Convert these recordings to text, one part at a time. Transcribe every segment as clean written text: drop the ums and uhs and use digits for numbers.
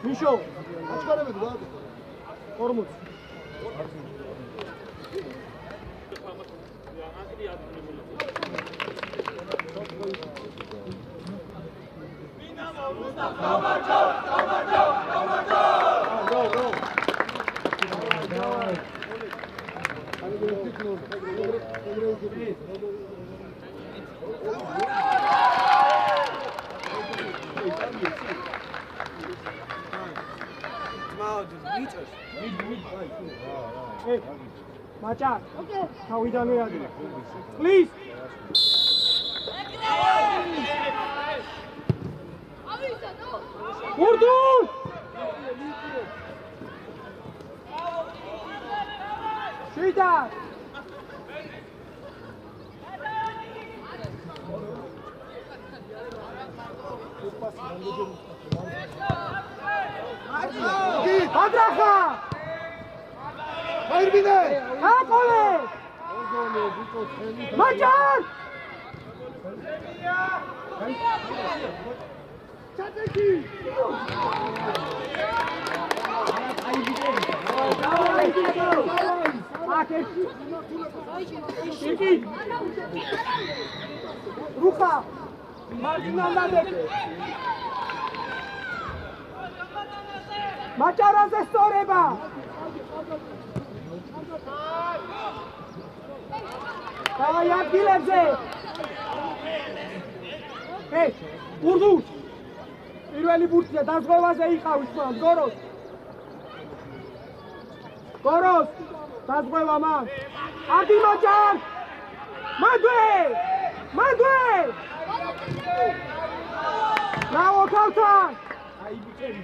Мишо, açkaramadı abi. Hormuz. Macha, okay. How we done here? Please. Urdu. Shida. Adraha. Hayır bine! Ha kole! Macan! Çataki! Ruha! Marginallar bekle! Maçara se storeba! Davay yapdilerse. Hey, Urdu. პირველი ბურთია დაზღვევაზე იყავის მან, გოროს. გოროს, დაზღვევა მან. ადი მაჯარ. მადვე! მადვე! ბრავო თავთან. აი ბიჭები.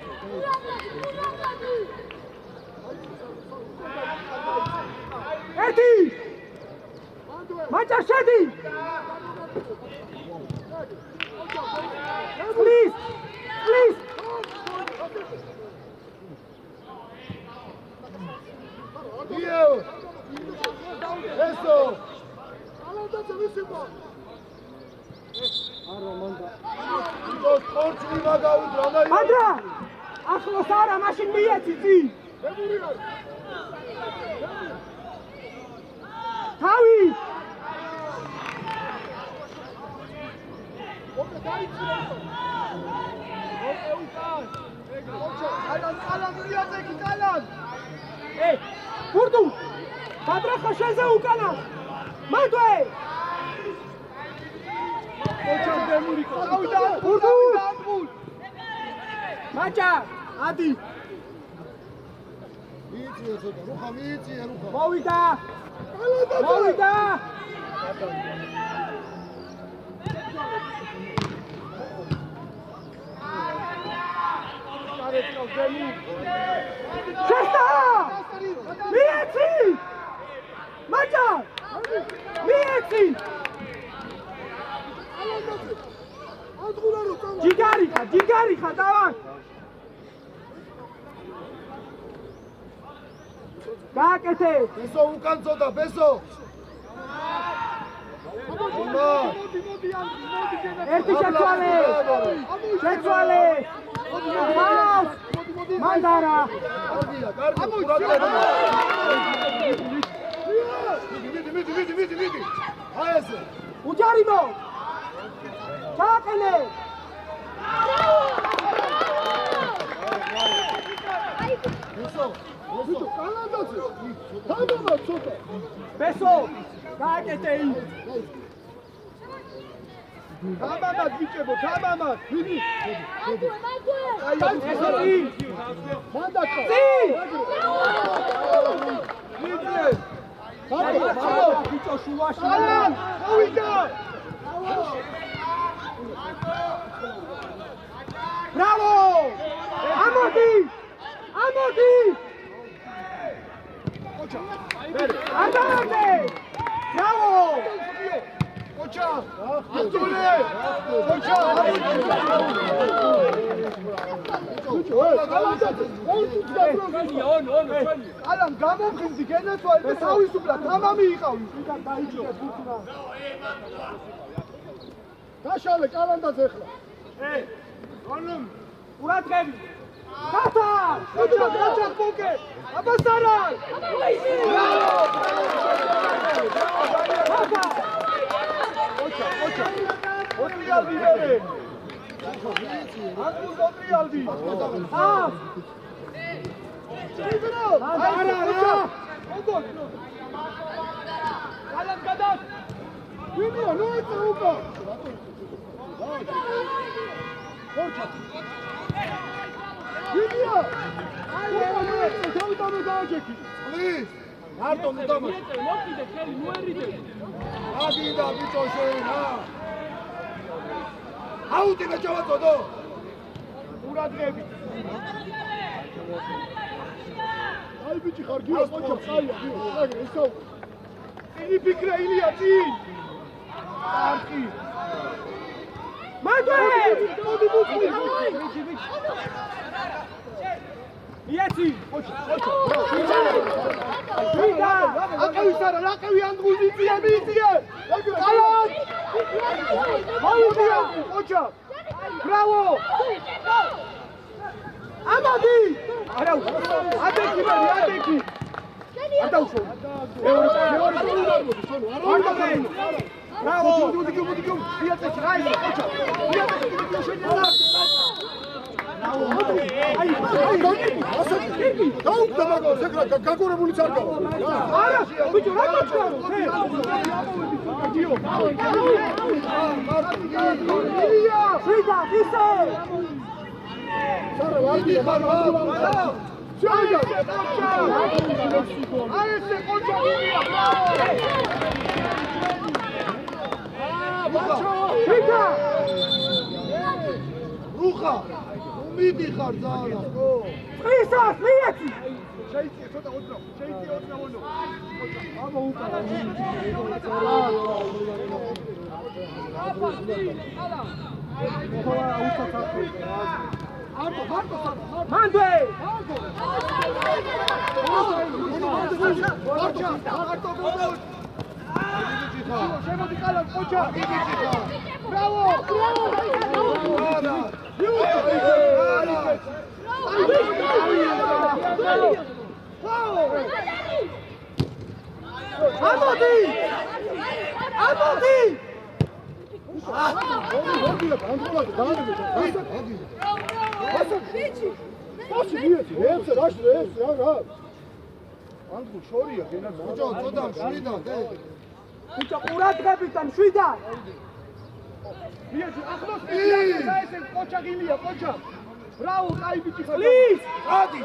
ერთი! Macha Shadi! Please! Please! Dio! Eso! Madra! Ახლოს არა, მაშინ მიეცი! თავი! Hey, Urdu! Patraja şeze ukana! Madwe! Urdu! Macha! Adi! Movida! Movida! Şesta! Miyeti! Macha! Miyeti! Jigari kha, davay! Gaakete! Beso ukanzoda, beso! Erti შეცვალე! მანდარა! მიდი! აი ესე! უჯარიმო! ჩააყენე! Beso, კალანდაზე! თამამა ცოტა! Beso! გააკეთე ის! თამამა გიჭებო, თამამა! მიდი! აი ესეთი! მანდაკა! მიდი! ბაბა, ბიჭო შუაში! ავიდა! Bravo! ალამ გამომხიზდი გენაცვალე და თავისუფლად თამამი იყავი. დაშალე კალანდაზე ახლა. გონუმ ყურადღები. კათა! მოდი გაჩახ ბოკე. აბასარა! ოტრიალდი მერე. აკუს ოტრიალდი. აა! შეიძლება! არა! მოგო! კალამ გადა! ვინია ნოიცა უკა! ორჩა! ვინია! აი, დავიტანე დააჯექი! პლის! მარტო მუდამო! მოკიდე, ხელი მოერიდე! აგიდა ბიჭო შენ, აუტი მე ჩავაწოდო! ყურადღები! აი ბიჭი ხარ გიოს მოჭა, წაია, აგრე ისო. წინი ფიქრა ილია წინ. არქი. მადე! მოდი მოდი. იეთი, ოჩა. ვიდა, აკევი სარა, აკევი ანდღუზი წია მიწია. ყალან! აუდია, ოჩა. ბრავო! ამადი! არა, ადექი მერი, ადექი. ადაუშო. მეორე მოდი, სონო, არა. ბრავო! მოდი, იეთი, რაი, ოჩა. იეთი, შეიძლება. აი, დაუკვდა მაგას, ეგრა გაგორებულიც არ გავა. არა, ბიჭო, რა გაჩქარო? ილია, ვიდა, ისე. სარა, ვარდი ხარ, ჩაიგა, ყოჩა. აი ესე ყოჩა ილია. ბაჩო, ვიდა. რუხა. მიდი ხარ ზარა. ისას, მიეცი. შეიძლება ცოტა ოდნავ, შეიძლება ოდნავ ოდნავ. აბა უკარა. მანდე! შემოდი ყალა ყოჩა. ბრავო! ამოდი! ამოდი! მოგილა ბანკოლად დაანებე. ასე ვიცი. ასე ვიცი, ეს რა. ბანკო შორია, გენა. ბიჭო, წოდა შვიდან, ბიჭო, ყურადღებიდან შვიდან. მიეცი, ახლოს და ესე ყოჩა გილია, ყოჩა. ბრავო, კაი ბიჭი ხარ. პლის! ადი!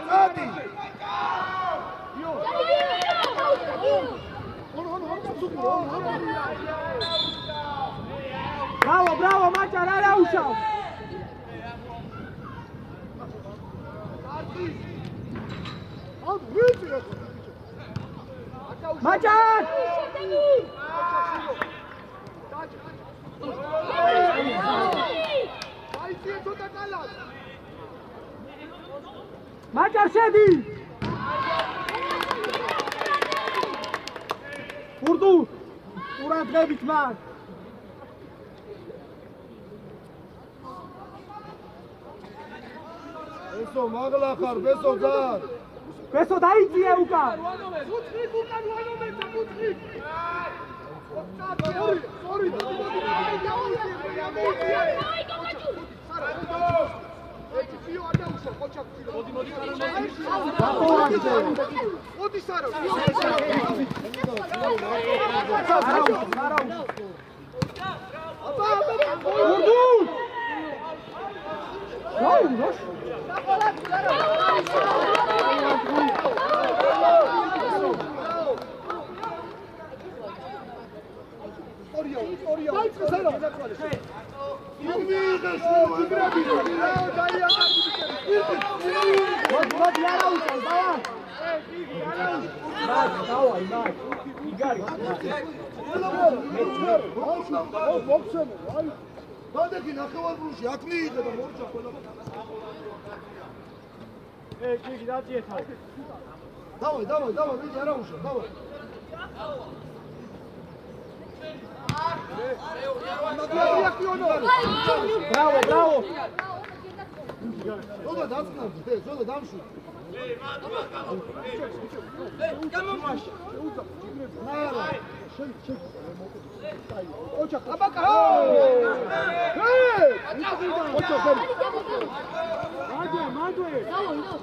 იო! ბრავო, მაჭარ არა უშავ. მაჭარ! მაჭარ შედი! ურდუ! ყურადღებით მაგ! ესო მაგლა ხარ, ბესო ძარ! ბესო დაიწია უკან! უთხრით უკან ვანომეცა, უთხრით! სორი! მოდი სარო. დავაი მაგ იგარი გადაგი ნახევარბრუნში აქ მიიღე და მორჩა ყველა გიგი დაწიეთა დავაი ვიდი არა უშო დავაი ბრავო ზოდა დაწნავდი ზოდა დამშვი ნარა ოჩა აბაკა მადვე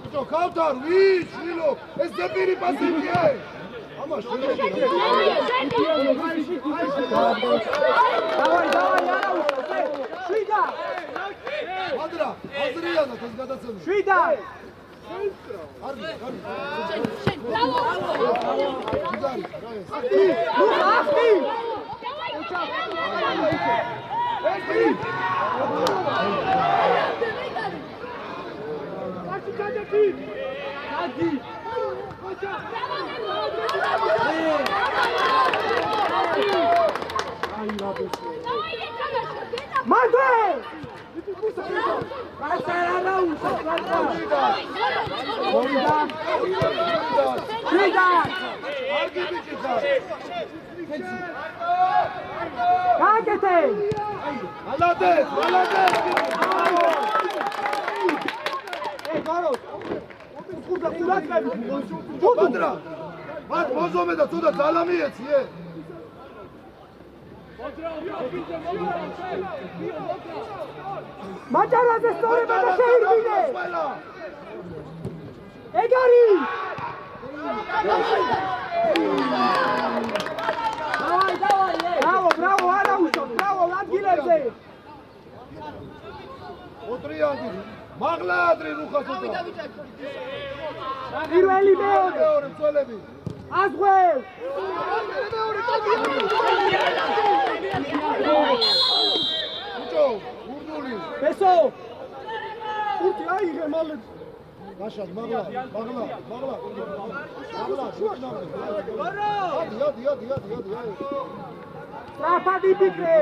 ოჩა კავთარ ვის შილო ეს ზეპირი პასივია ამა შილო დავაი არა უშო შვიდა ადრა აზრია და ეს გადაცემა შვიდა მათ მოზომე და ცუდა ძალა მიეციე მაჭარაზე სწორება და შეირბინე ეგარი დავაი ბრავო არა უშო ბრავო ადგილებზე ოტრიანდი მაღლა ადრე რუხასოთა პირველი მეორე მწველები აზღველ უჭო გურდული ბესო ურთი აიღე მალე გაშად მაღლა ადი სტრაფადი ფიქრე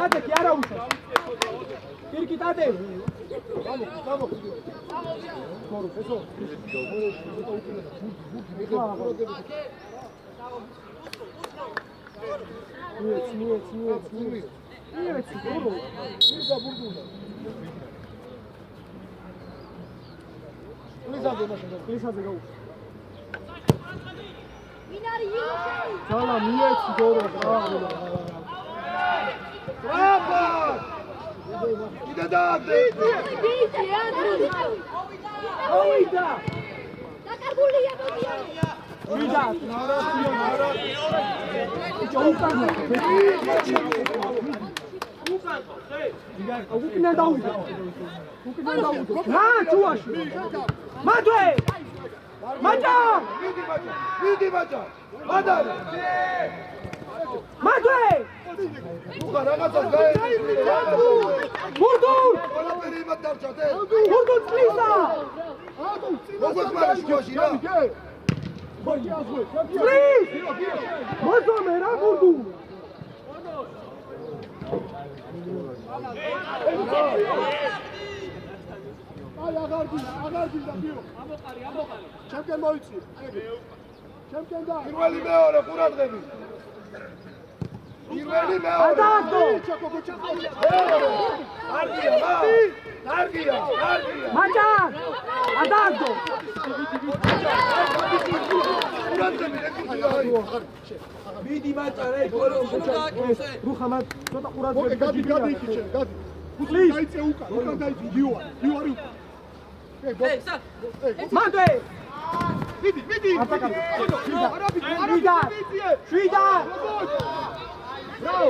ადექი არა უშო პირკით ადე ძალა მიეცი გორო ტრაპა იდა დააგდე ავიდა დაკარგულია მოდია ვიდა ნარა უკნა დაუვიდა რა ჩუაში მადვე მაჭა ვიდი მაჭა მადარი მადვე უხა რაღაცას გაერჩი გურდულ ყველაფერი იმად დარჩათ გურდულ წლისა მოგვეკვარა შუაში რა წლის მოზომე რა გურდულ აი აღარდი და ბიო ამოყარი ჩემკენ მოიცი ჩემკენ და პირველი მეორე ყურადღები პირველი მეორე ადაგო კარგია მაჭა ადაგო ყურადღები რეკურსია მიდი მაჭა რა გოლო რუხა მაგ ცოტა ყურადღები გადი გუწი დაიწე უკან დაიწე გიوارი მადვე მიდი შვიდა ბრავო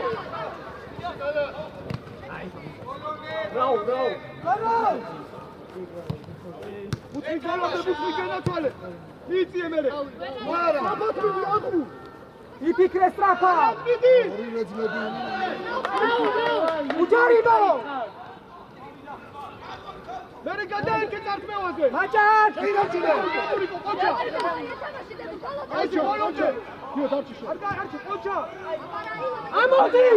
Bravo, bravo. Bravo! Puțin galope, puțin gănătoale! Niție mele! Mara! Abatru, adru! Ipikre strapa. Vidi! Ujarino. Mere gădăi că ți-ar meoaze! Macan. Cine cine? Pocea! Aici, orice! Eu dau ce Arca, arca, pocea. Amodi!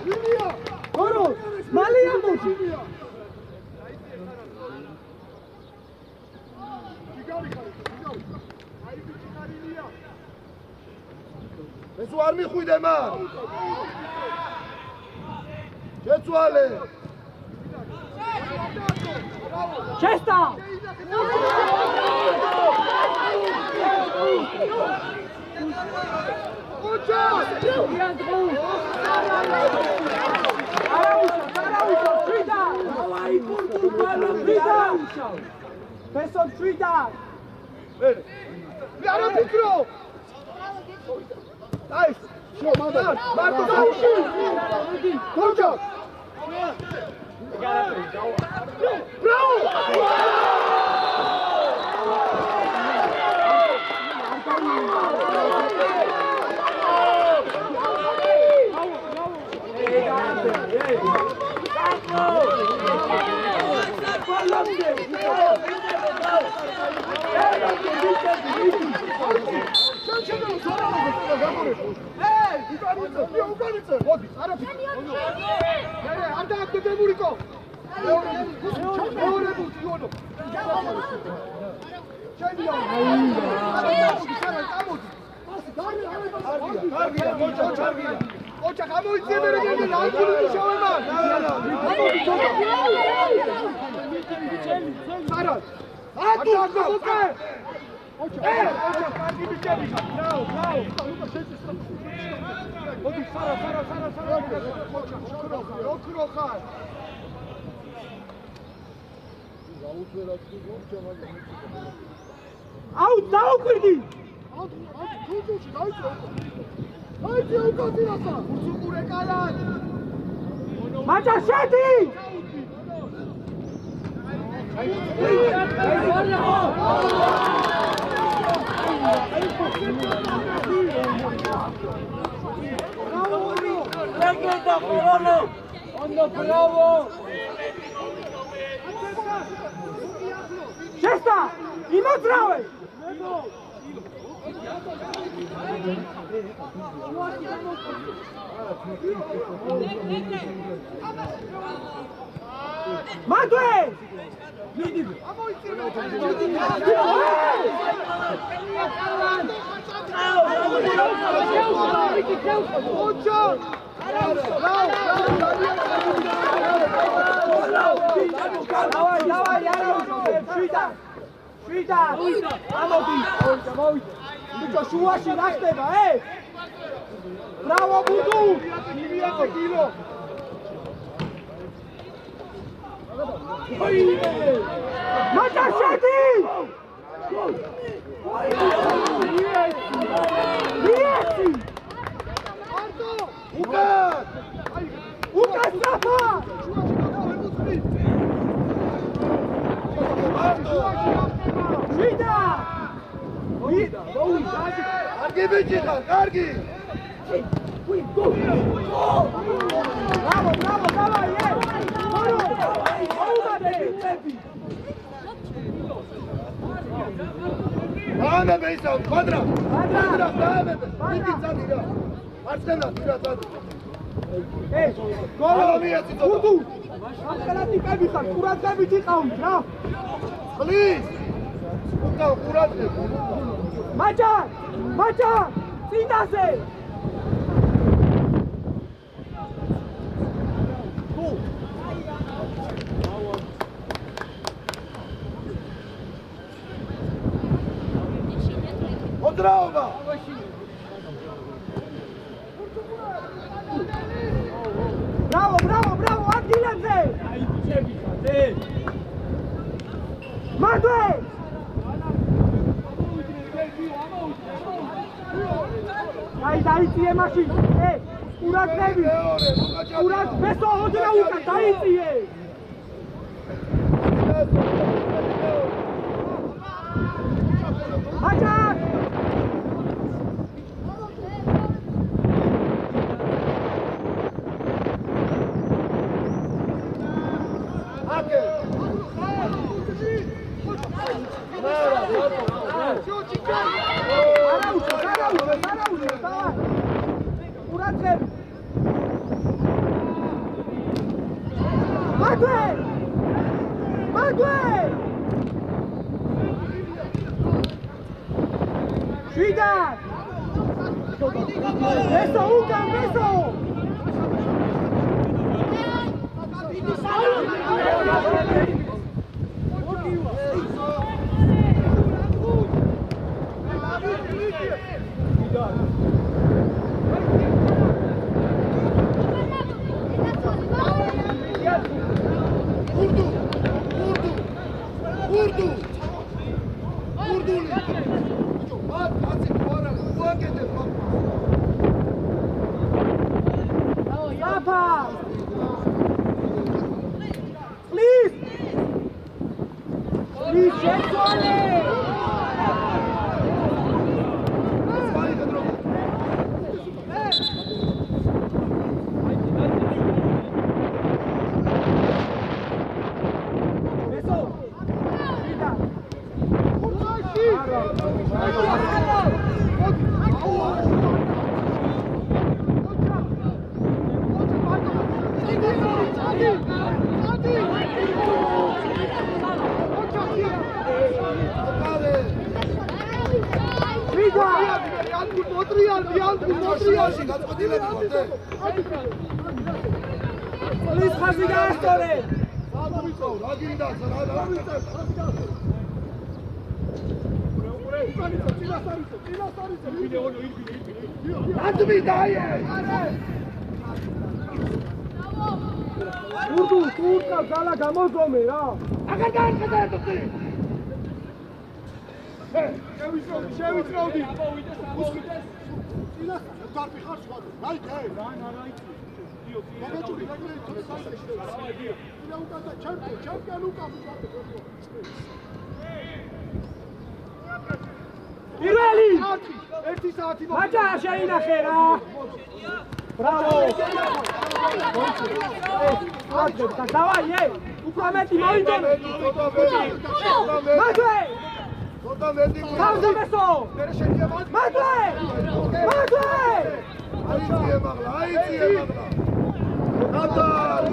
Linia! Goro. Mali Amodi. Pentru ar micuide mă! Ce țoale? Cesta. Araujo, Frida. Ai portul palo Frida. Peso Frida. Bine! Iară Petru! Hai! Și eu, mă, Marco, dau și! Concha! Bravo! Ocak ama izlemere geldi. Lazım bir şey olmaz. Saran. Hadi okey. Ocak hadi bir şey bir. Bravo, bravo. Hadi Sara. Ocak, krokar. Out, dau Fridi. Haydi ukatirasa. Uçukure kalan. Macan Şeti. Bravo. Cesta. Ima zdrave. Madue! Давай, შვიდა! ამოდი! ბიჭო, შუაში რა ხდება, ბრავო, ბუდუ! Iliaco kilo. Macan Şeti! Lieti! Ucat! Ucat strapa! შვიდა! Კარგი ბიჭი ხარ, კარგი! Bravo, давай, დაამებე ისევ, კვადრა! დაამებე! იგი წადი რა! მარცხენა, თირა წადი! გუდუ! ახლა ტიპები ხარ, ყურადღებით იყავით რა! ხლის! უკავ ყურადღებ! მაჭან! წინდაზე! Odraova! Bravo, ადგილებზე! მადვე! დაიწიე მაშინ! ყურადღები. ყურად მესო ოდნა უკან დაიწიე. აჯაკ Mača, šeinache ra! Bravo! Tak давай, ej! Uprometi, mojdem! Matej! Kauze meso! Matej! Matej! Aizie magla! Natal!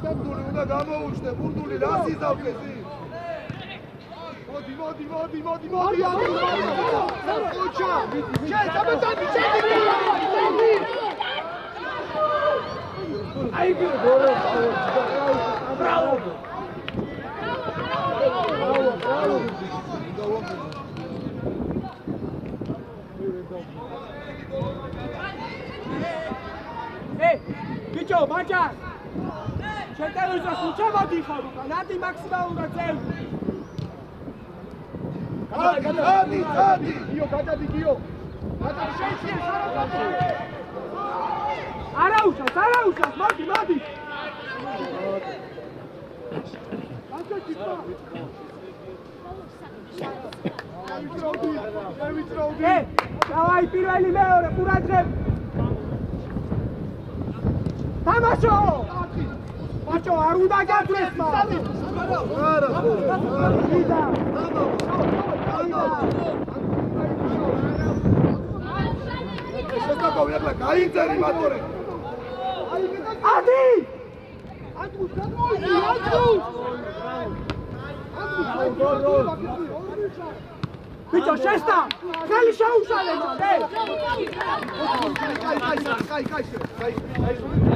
ბურდული უნდა გამოუჩნდე, ბურდული რას იზავკესი? მოდი! ხოჩა! შეძაბეთანი შედი! აი გოლი! ბრავო! Hey, bicho, macha! შეტევიზას უჩემოდი ხარ უკან, ნადი მაქსიმალურად ძევ. გადი! გიო, გადადი გიო. გადადი შეიძლება არა უშავს, მოდი. ე, დავაი პირველი მეორე ყურადღებ. თამაშო! Macho, არ უნდა გაგვრეს მაგრამ. არა. ვიდა. შეგაკავი ახლა გაიძერი მატორე. ადი! ატუს გამოიდი, ატუს! ბიჭო, შეშტა! ხელი შეუშალე, ე! კაი.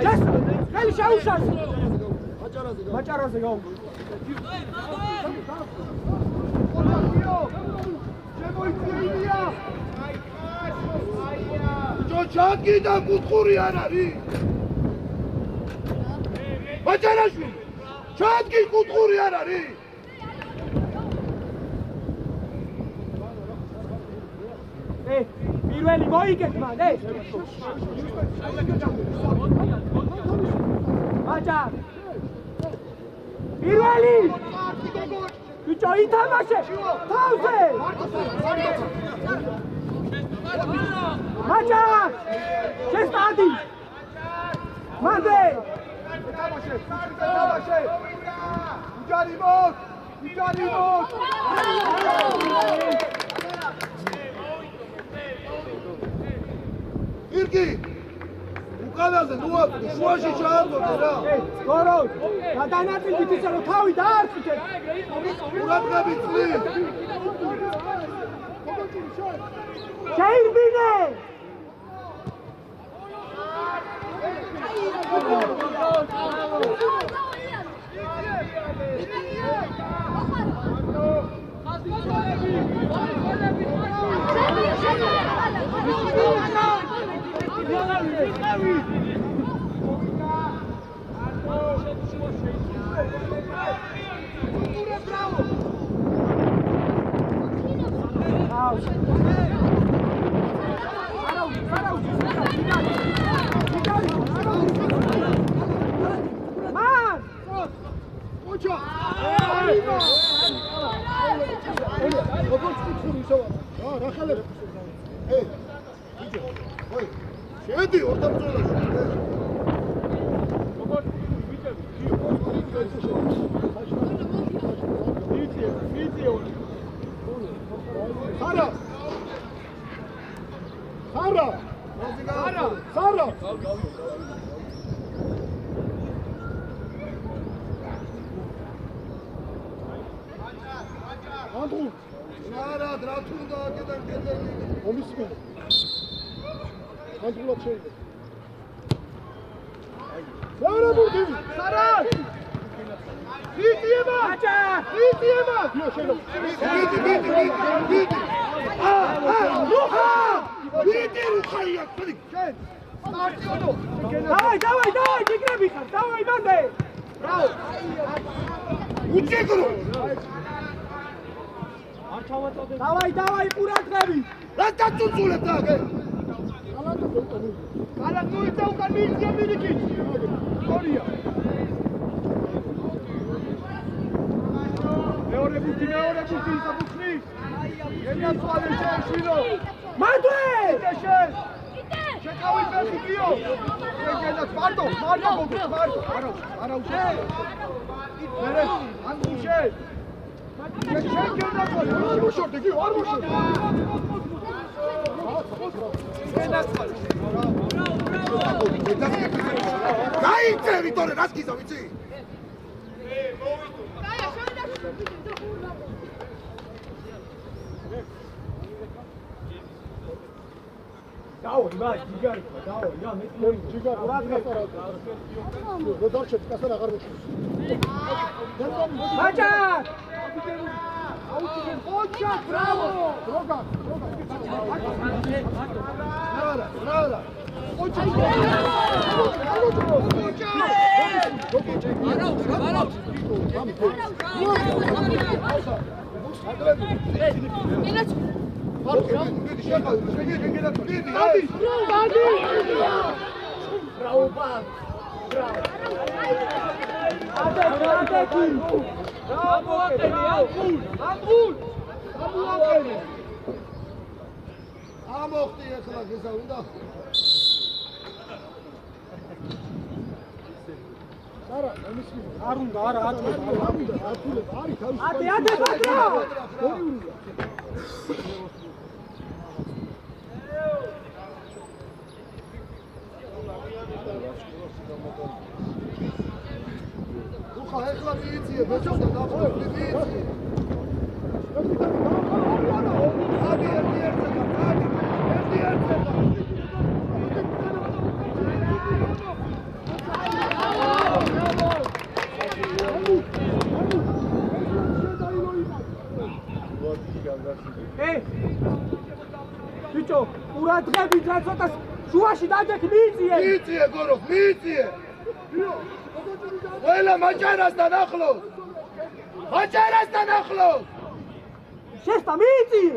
შეშტა! ხელი შეუშალე! მაჭარაზე გაუ. შემოიწია. ბიჭო, ჩანგი და კუთხური არ არის. მაჭარაშვილი, ჩანგი კუთხური არ არის. პირველი მოიგეთ მან ეს მაჭა პირველი ბიჭო ითამაშე თავზე მაჭა შესტადი მანდე თამაშე იჯარი მოს ირგი უკანაზე ნუ შუაში ჩააგდო რა გორო გადანაწილდით ისე რომ თავი დაარწმუნეთ ყურადღებით წლის შეირბინე შედი ორდა ბრძოლაში სარა სარა სარა სარა ანდრუ სარა დრათუნდა კიდე კედელი ომისმენ ანდრულად შეიძლება სარა ბურდი სარა ვიდიება აჭა ვიდიება ნო შეიძლება ვიდი რუხა ვიდი რუხაია ფრი შენ სტარტიოდო დავაი ჯიგრები ხარ დავაი მანდე ბრავო უჯიგრო დავაი ყურადღები რა დაწუნწულებ და კალათური და უკან მიწია მიდიქით გორია მეორე ბუთი საფუძვლის ენაცვალე შეშინო მანდე შენ შეკავი ფეხიო შეგენაც მარტო არა უშე მერე ანგუშე შეგენაც უშორდი კი არ მოშორდი გაიწე ვიტორე რას გიზა ვიცი დაო იბა ჯიგარი დაო ია მე ჯიგარი რო დარჩეთ კასარ აღარ მოშორს მაჭა ოჩა ბრავო დროგა რა ოჩა ამოხტი ახლა გესა უნდა არა ამისი არ უნდა არა ატყე არის ატე პატრა უხა ახლა მიიწიე ბეჭოდა დაყოლ მიიწიე ბიჭო, ყურადღებით რა ცოტა შუაში დაჯექ მიიწიე. მიიწიე გორო, მიიწიე. ყველა მაჭარასთან ახლოს. მაჭარასთან ახლოს. შეშტა მიიწიე.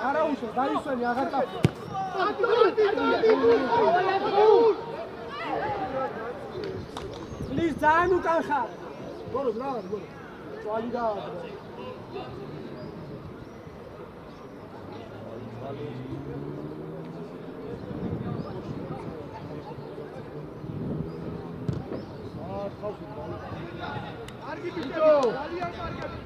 არაუშო, დაისვენი აღარ ტაფ. Please, ძალიან უკან ხარ. გოროს რა არის გორო? წვალი და კარგი ბიჭო. ძალიან კარგი.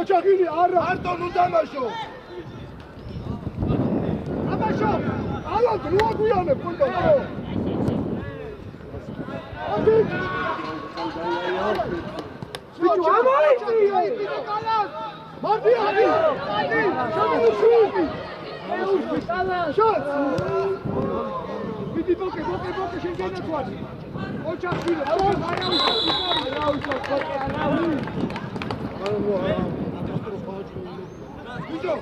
ოჩახილი არა არტონ უდამაშო ამაშო ალა დროგვიანე კონდა აბი ბიჭო ამოიწია მარტი აბი შოუში შოც ბიდი ბოკე შენ განაკვარი ოჩახილი არაუშო ბიჭო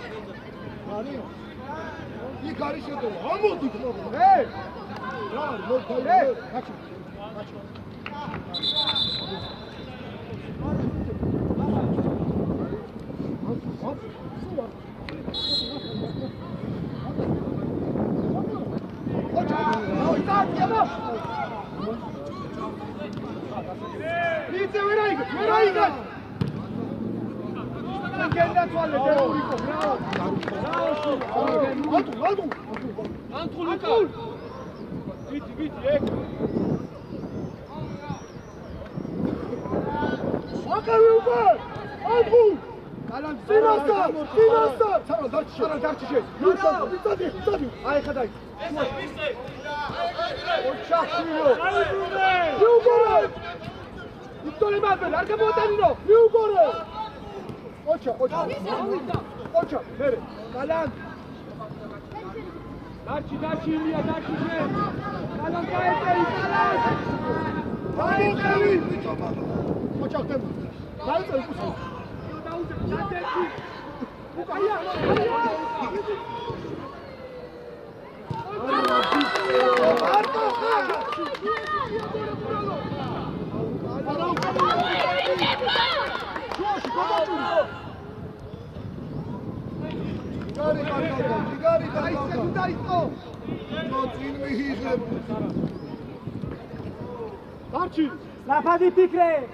არი იქ არის შედო ამოდი ხმობა რა მოხალე კაჩი Strapadi pikre!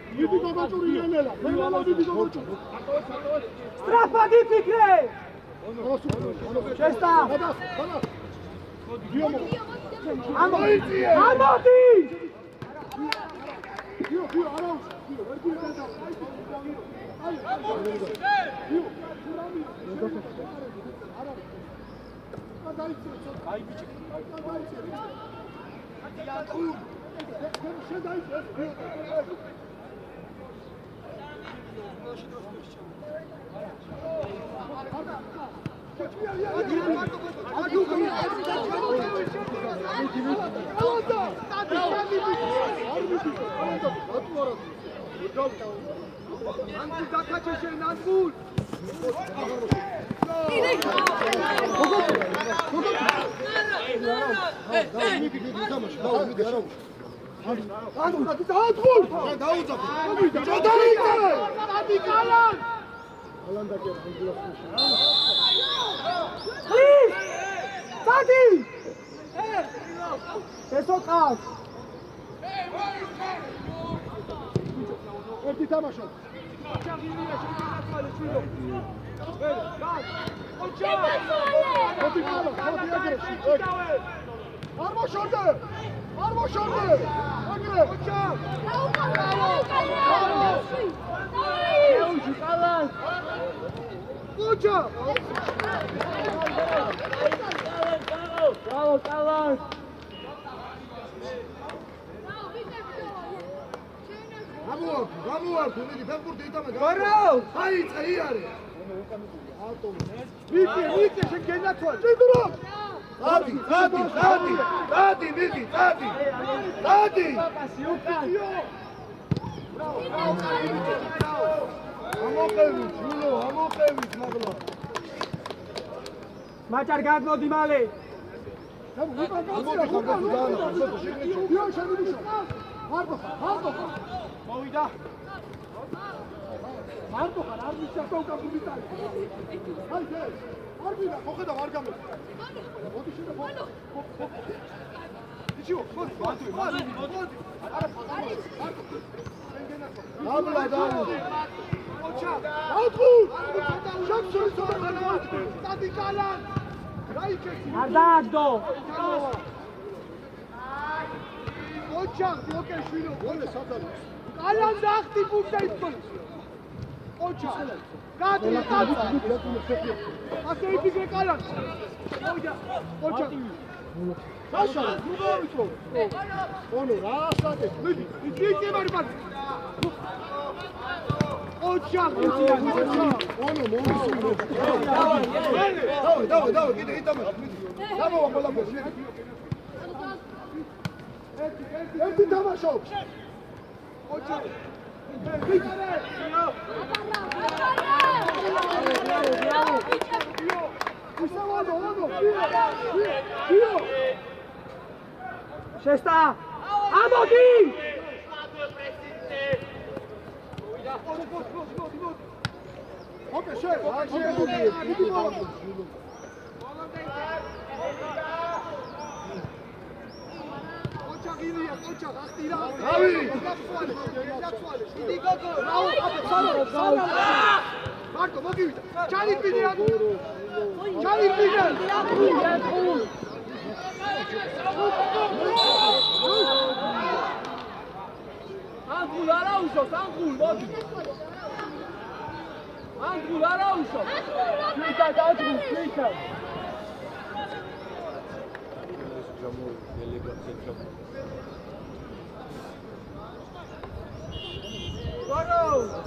Strapadi pikre! Šesta! Amodi! ერთი თამაშო. არ მოშორდე! არ მოშორდე! აგრე! კუჩა! Bravo, Carlos! გამოარქ, მიდი ფეხბურთი იტამა. Გორაო! აი, წაი არის. მიკე, შენ გენაცვალე. ჭიდრო! დადი, მიდი, დადი. ამოყევით, მაღლა. მაჭარ გადმოდი მალე. მოვიდა. მარტო ხარ, არ მისცემ კაპიტანი. აი ეს, არ ვიდა, მოხედავ არ გამო. მოდი შენ და იჩიო, მოდი. არა, აბლა დაუ. ოჩა, აუტუ. შაქშო სტადი კალან. რაიქეთი. არ დააგდო. ოჩა, ოკეი შვილო, გოლე სათარი. კალან დაახტი ფუძე იფქოს. ოჩა. გადი კაცა. ასე იფიქრე კალან. მოვიდა. ოჩა. საშა, ნუგავიტრო. ონო, რა ასაკე. მიდი, იგი მარბარ. ოჩა, ონო, მომისულო. დავე, კიდე იტამაშ, მიდი. დამოვა ყველაფერს, მიდი. ერთი თამაშობ. ოჩა. Šesta! Amodi! Marco, mogivida. Čali pide. Čali pide. Angul, Araujo, Angul, modi. Angul, Araujo. Klika, Angul, klika. Gol!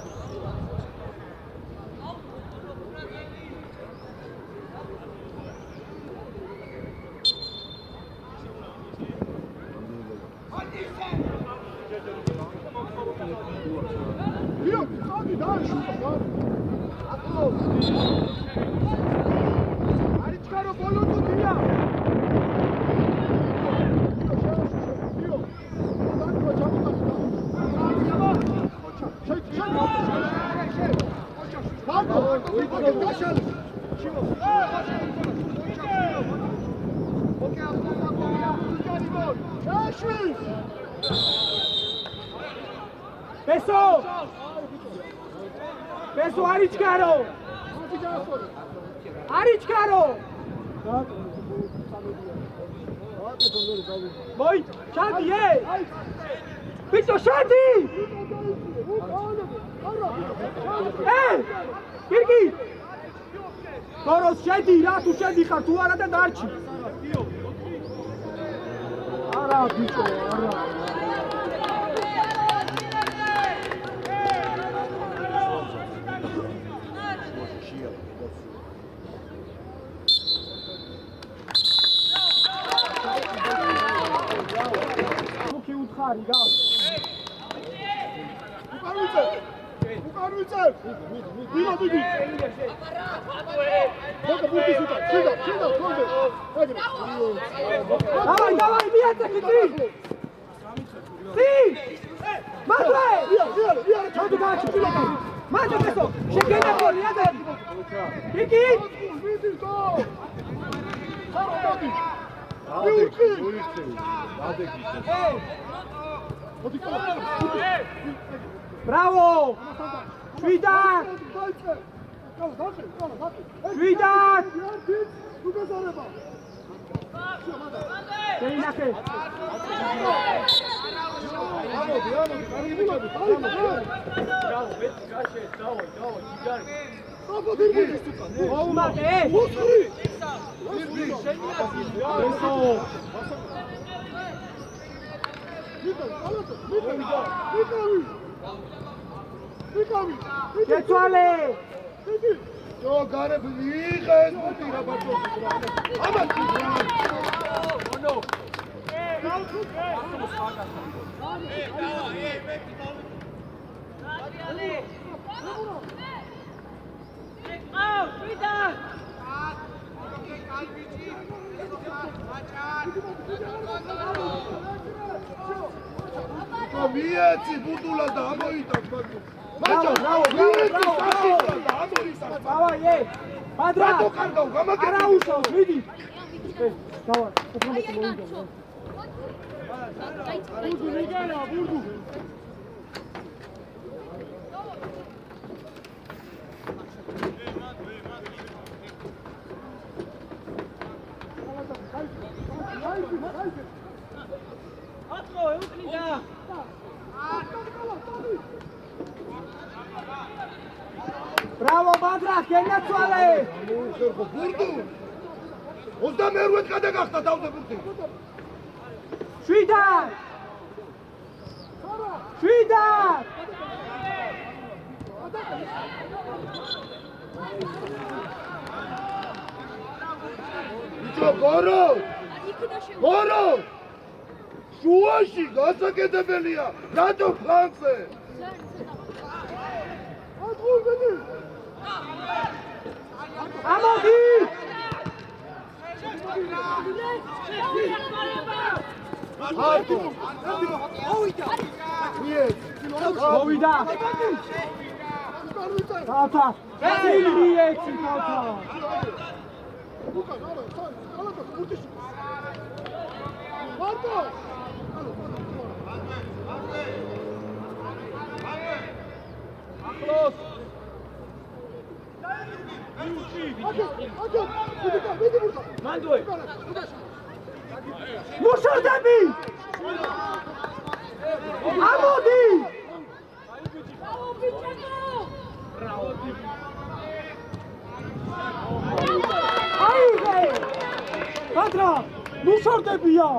Arichkaro bolo tu dia. Peso arichkaro. Arichkaro. Boy, Shadi, Pito Shadi. Hey, Kirki. Toros Shadi, ra tu Shadi khar tu ara da darchi. Ara Pito, ara. Riga. Ukaruice. Dino Didi. Boga buti sida. Давай, бьется хитри. Си! Матвей! Чао дальше, Матвей, песо. Шегена гол, яда. Кики! Види то. Саро Дadi. Bravo! Švidat! Švidat! Serinake! Geçuale! Yo garip liğes butira bato. Ama no. Mieci budula da amoitak bato. Bravo! Давай, ей! Падра! Араушов, види! Давай, попробуйте его идем. Бурду, Нигера, бурду! Открой, укнига! Bravo, Badra, gennatsvale! Burdu! 28 კადე გახდა დავდებოდი. შვიდად! ბიჭო, გორო! შუაში გასაკეთებელია, რატო ფლანგზე? ამოდი! მოვიდა! თავთა! მიეცი თავთა! ახლოს! მანდუე! მუშორდები! ამოდი! აიღე! ბადრა! მუშორდებია!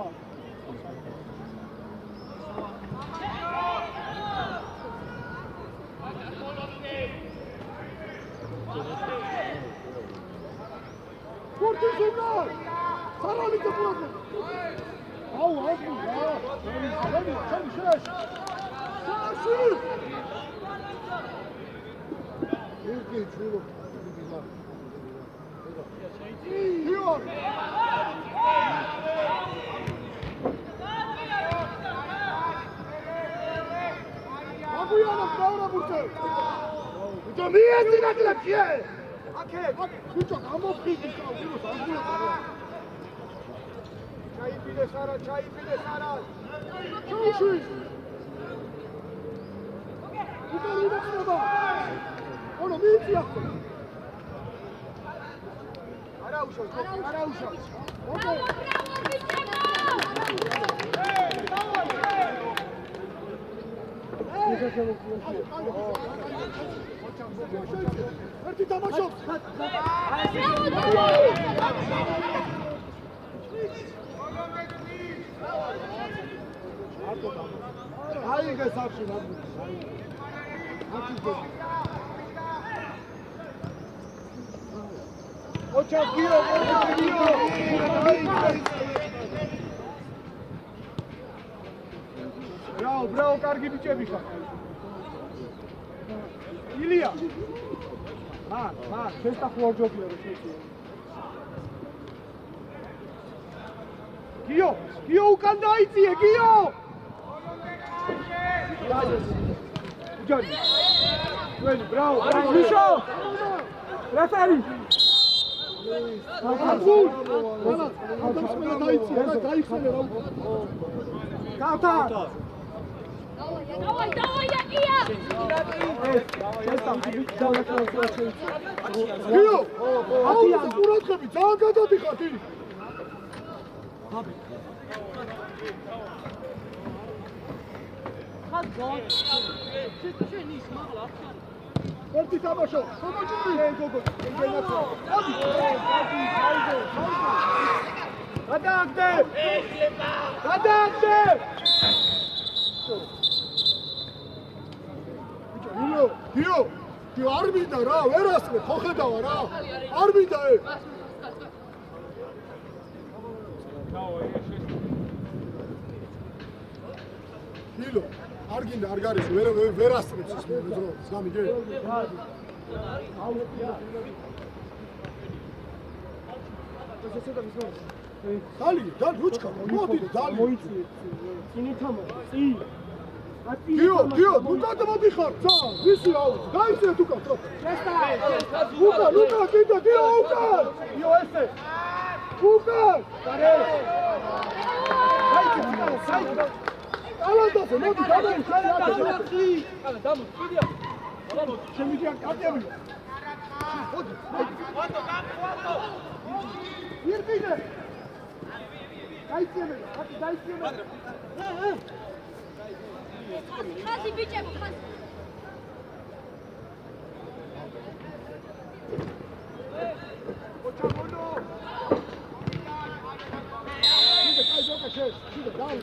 ბიჭო მიეძინა კლებში აკეთ ბიჭო გამოფხიზი ჩაიფიდეს არა ჩაუშვი უკან მიდახება ono მიიწი ახლა არა უშავს Bravo, ერთი თამაშობს აი გასახში ოჩა გიო ბრაო კარგი ბიჭები ხარ ილია შესახვალ ჯობია რომ შეჭია გიო უკან დაიწიე გიო უჯარი ველი ბრაო მიშო რეფერი გულ გადასმენა დაიწიე დაიხელე რა გავთა Давай, Якия! გიო აუ ყურადღები ძალიან გადადიხარ ილი ერთი თამაშო გოგოჭი გოგო გადააგდე გიო არ მინდა რა ვერ ასმე ხო ხედავა რა არ მინდა გილო არ გინდა არ გარის ვერ ასმებს ის მეზროს გამიგე დალი რუჩკა მოდი დალი მოიწიე წინი თამაში წი გიო თუ გადმოდიხარ ცა ვისი აუ გაიწე თუ კაცო უკან კიდე გიო უკან გიო ესე უკან კარე საიტ ალანდაზე მოდი გადაიხარ დამო კიდე შემიძლია კატები მოდი ირბინე გაიწე Ხაზი ბიჭები, ხაზი. ოჩაგონო. კიდე კაი ზოგა შეს, კიდე დაუ.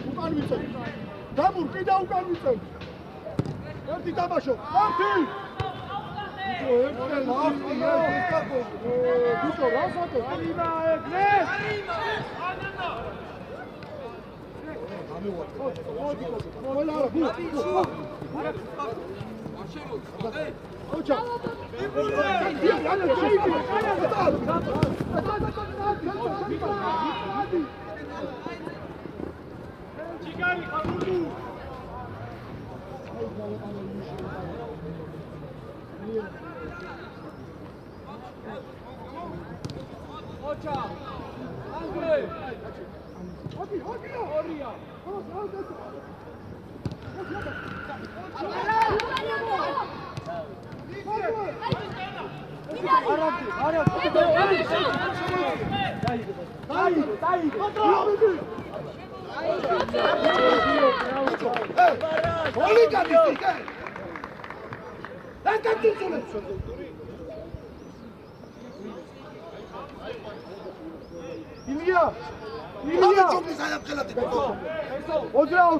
უკან ვიცე. დამურ კიდე უკან ვიცე. ერთი თამაშო. ერთი ერთხელ ახტი ბიჭო რასაკო იმა ეგნე ყველა არა ოჩა ჩიგარი ხამუდუ ოჩა ანგრე ოკი ორია ილია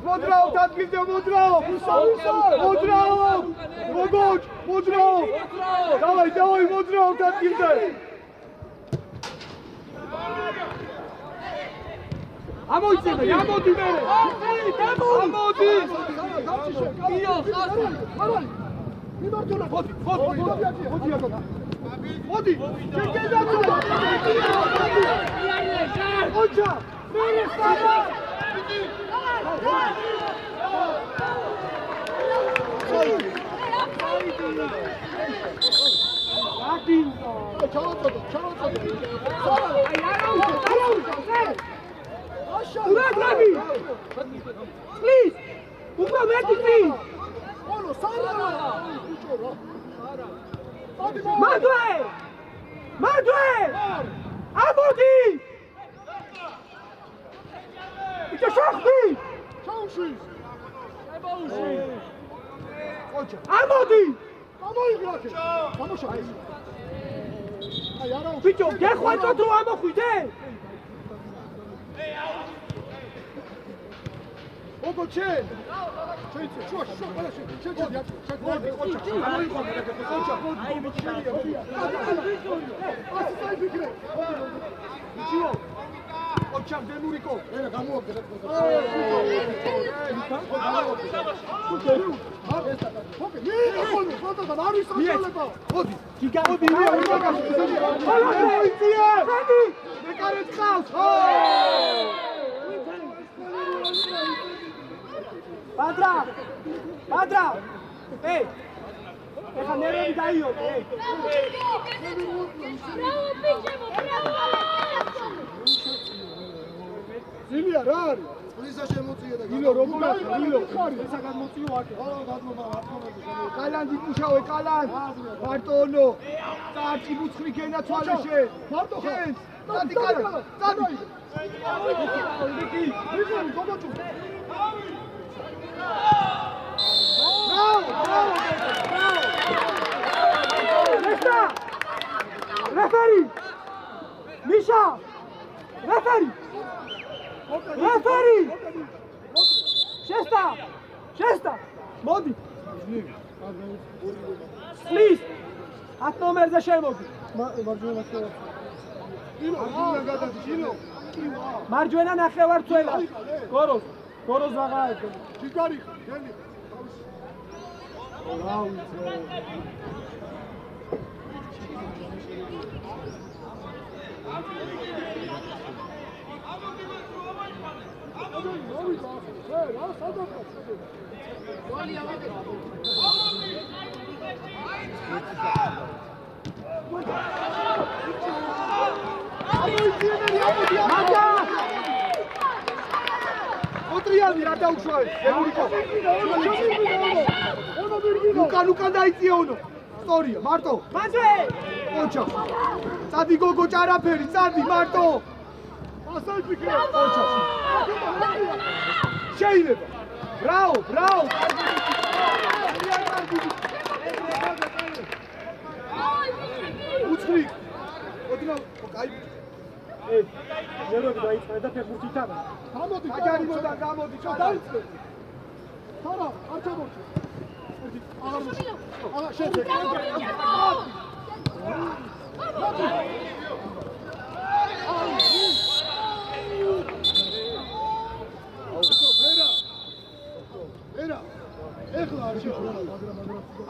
მოძრაობ ადგილზე მოძრაობ დავაი მოძრაობ ადგილზე ამოიცედა ამოდი მე ამოდი გიო ხასი მიმართულა მოდი ოჩა მერე სადა Please! Upa meti please! Madre! Madre! Amodi! It's a shakti! Amodi! Bicho, get quanto tu amo cuide! Ogo chen! ოჩამ დემურიკო ენა გამოაგდა Padra! Padra! Hey! Ეხა ნერვები დაიო, hey! Bravo, Pichemo, bravo! ზილია რა არის? წყლისა შემოწია და ილო როგორ არის? ილო ხარი? ესა გადმოწიო აქ. კალანდი პუშავე კალან. მარტონო. წარჭი ბუცხრი გენა თვალეშე. მარტო ხარ. წადი კალან. წადი. რიგონი გოგოჭუ. Referee! Misha! Referee! Referee! Shesta! Shesta! Modi! Please! At номерზე შემოდი. მარჯვენა ნახევარცველა. გოროს. გოროს ვაღაერთე. ჩიგარი გენი. ოტრიანი რა დაუშვავე ემურიკო უკან დაიწია ონო სწორია მარტო მაჯე! ოჩა წადი გოგო ჭარაფერი წადი მარტო ასალ ფიქრე ოჩა შეიძლება ბრავო ბრავო უცრი ოდნა კაი ნერვები დაიწყე და ფეხბურთი იტანა. გამოდი გაიგონდა გამოდი ჩა დაიწყე ხარა არ ჩამოჩი აღარ მოშ აღარ შეძე ვერა ეხლა არ შეხვდა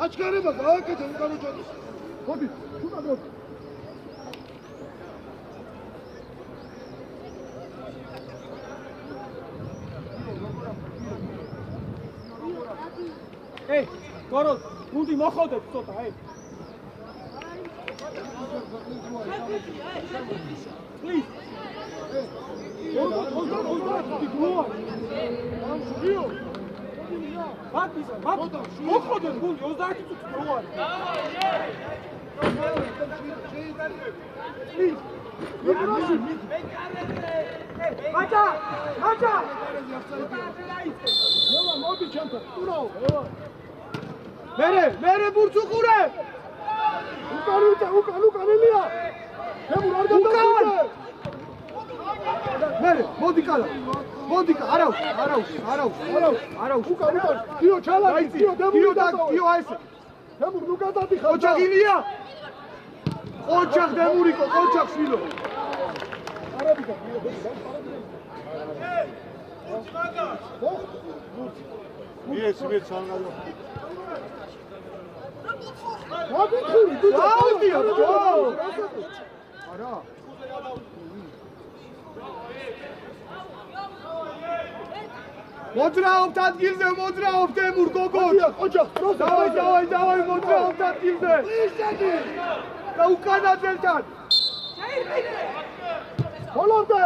აჩქარება გააკეთე უკანო ჩადის ხოდი თუნა მოდი Hey, გოროს, გუნდი მოხოდეთ ცოტა, hey. Please. მოხოდეთ გუნდი 30 წუთი რო არის. Please. მაჭა! მაჭა! ნოვა მოდი ჩემთან ტურავ მერე ბურთს უყურე უკან ელია მემურ არ გადავიდე მერე მოდი კალა მოდი არაუს უკან გიო ჩალაი გიო აესე მემურ ნუ გადადიხარ ოჩაღილია ოჩაღ დემურიკო ოჩაღ შვილო არაბიკა Yes, evet, sanırım. Abi dur, dur. Ara. მოძრაობთ ადგილზე, მოძრაობთ ემურ გოგო. ოჯახ, პროზა. დავაი, მოძრაობთ ადგილზე. და უკანაძელთან. ბოლომდე.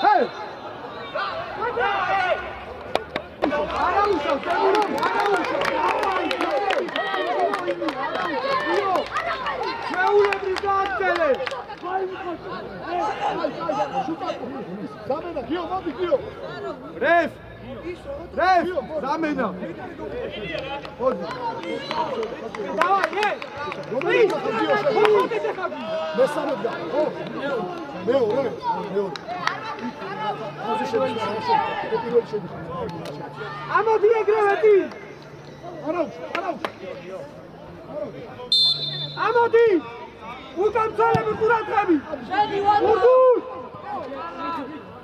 ჰე! არაუშავ, მეულებრი დააგრძელე. სამენა, გიო, მოდი, გიო. რეფ, სამენა. მოდი. დავაი, მესამე და, ხო? მეორე. ამოდი ეგრევეთი. ამოდი. უკამცალები ყურადღები. უდუს.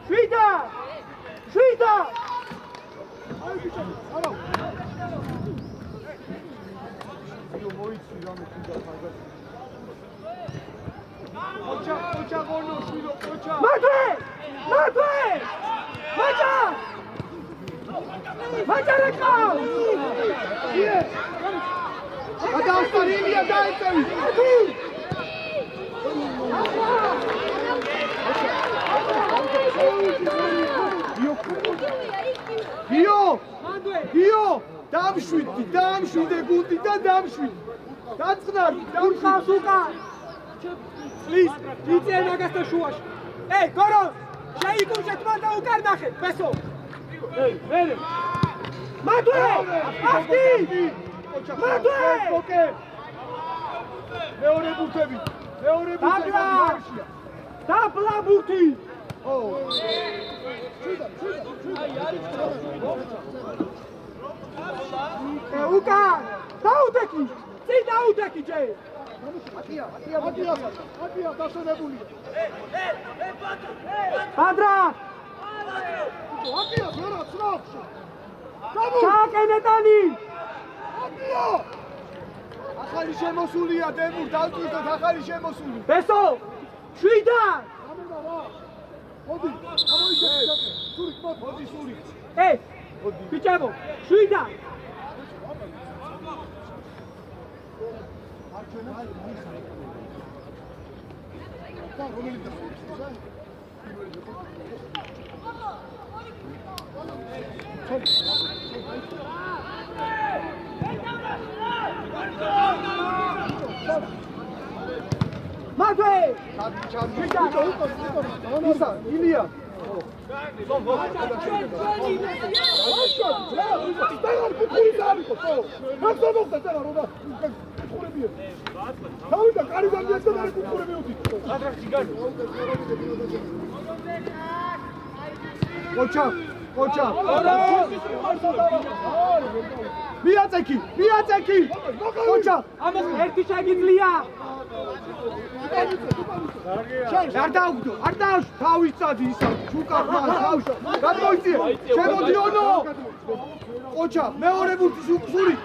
შვიდა. ოჩა გონო შვილო, ოჩა. მათვე! მაჭა ლეკა! იე! გადაასწარი ილია დაეწევი. გიო! დამშვიდე გუნდი და დამშვიდე. დაწყნარი, დამხავს უკა. Please, იწე მაგასთან შუაში. გორო, შეიკუმშეთ მან და უკან ნახეთ, ბესო. მერე. მათვე! ახტი! მათვე! მეორე ბურთები. დაბლა ბურთი. უკან! დაუდექი! წინ დაუდექი ჯე! ატია დასწრებული. ბადრა! ატია ზერა ცნახში. ჩაკენეტანი! ატია! ახალი შემოსულია დემურ დავტვირთოთ ახალი შემოსული. ბესო! შვიდა! მოდი, გამოიჩინე. სური. ბიჭებო, შვიდა! მათვე! ისა, ილია! Koça! Miyatseki! Koça! Ama erti şegizliya! Ardağ! Tavuş sadı insan! Çukatma! Tavuş! Gatmoysi! Şemodiono! Koça! Meore burti suri!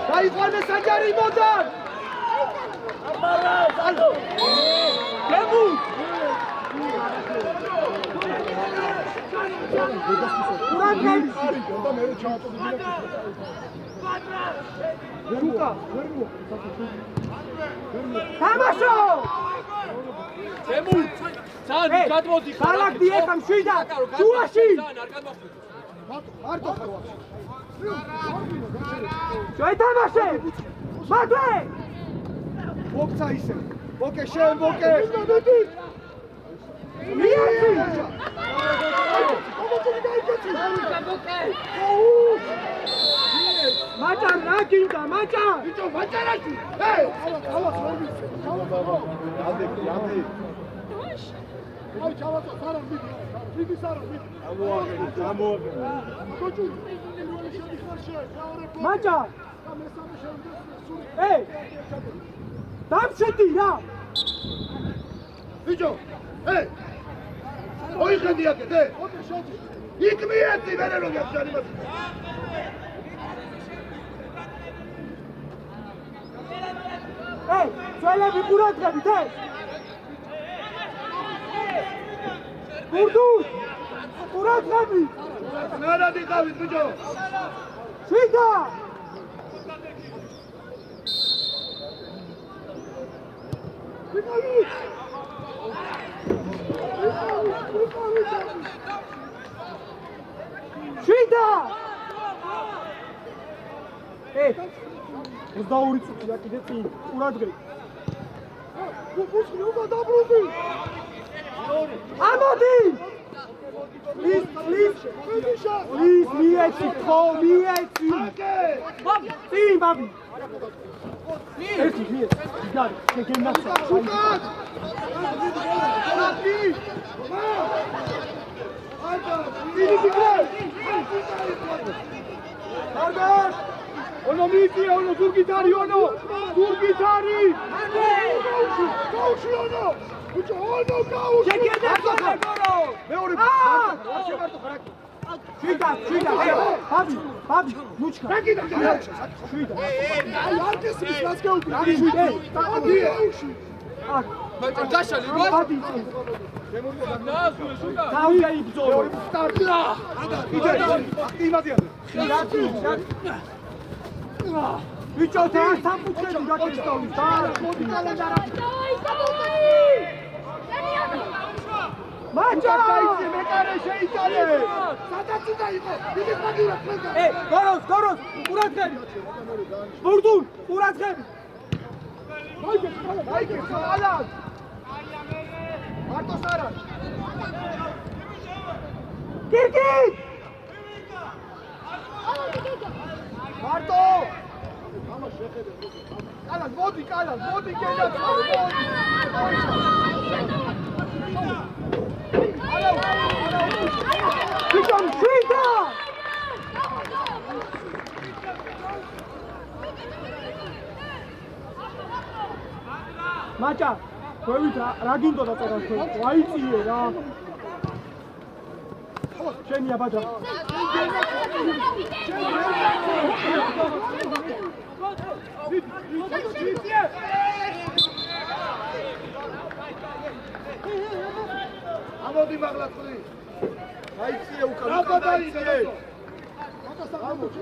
Dayıklarına Sancar'ı modern! Demu! Ulan gel! Çuka! Tamaşo! Demu! Can, გადმოდი. Balak diekam შვიდა! Čuaši! Arto! Čo je tamaše? Matve! Bokca ise! Boke šem, boke! Mijaci! Mačar, nakinta, mačar! Hej! Ay çavata saran bir saran bir. Amo. Koçu. Mačar! Ej! დამშვიდი რა. ბიჭო, მოიხედი აქ, იქ მიეცი მერე რომ გაგზავნა. ძველები ყურადღებით, გურდულ, ყურადღებით. ნარად იყავით, ბიჭო. შვიდა. შვიდა. 22 წუთია კიდე წინ, ყურადღებით. გუშინობა დაბრუნდი. ამოდი! Please, მიეცი, ხო, მიეცი. წინ, ბაბი. ერთი, მიეცი, გარი, შეგენაცა. უკან! ბაბი! დიდი ფიქრე! კარგად! Ono მიწია, ono გურგიტარი, ono! გურგიტარი! გაუში, ono! ბიჭო, ono გაუში! შეგენაცა, გორო! მეორე, არ შევარტო ხარაკი. შვიდა, ბაბი, ნუჩკა. რაკიდა, შვიდა. აი, არ გესმის, რას გაუდი? აი, შვიდა. გაუში. მაგრამ გაშალი, გო? ბაბი. თავი აიბრძოლო. სტარტი. იდე, იმადია. ბიჭო, სამფუჩები გაკეთდავით. მოდი კალენდარა. მაჭა! მეკარე შეიტანე! სადაც უნდა იყო? დიდი მაგივრა თქვენგან. გოროს, ყურადღებით. ბურდულ, ყურადღებით. მაიგე, ალან. მარტოს არა. კირკი! მარტო! ამას შეხედე. კალან, მოდი, გენაცა, მოდი. Become traitor! Macha, გვევით რა გინდოდა წერა თქვენ? ვაიწიე რა. შენია ბაძა. ამოდი მაღლა წლი. აიწიე უკან. რა გადაიწიე? ამოდი.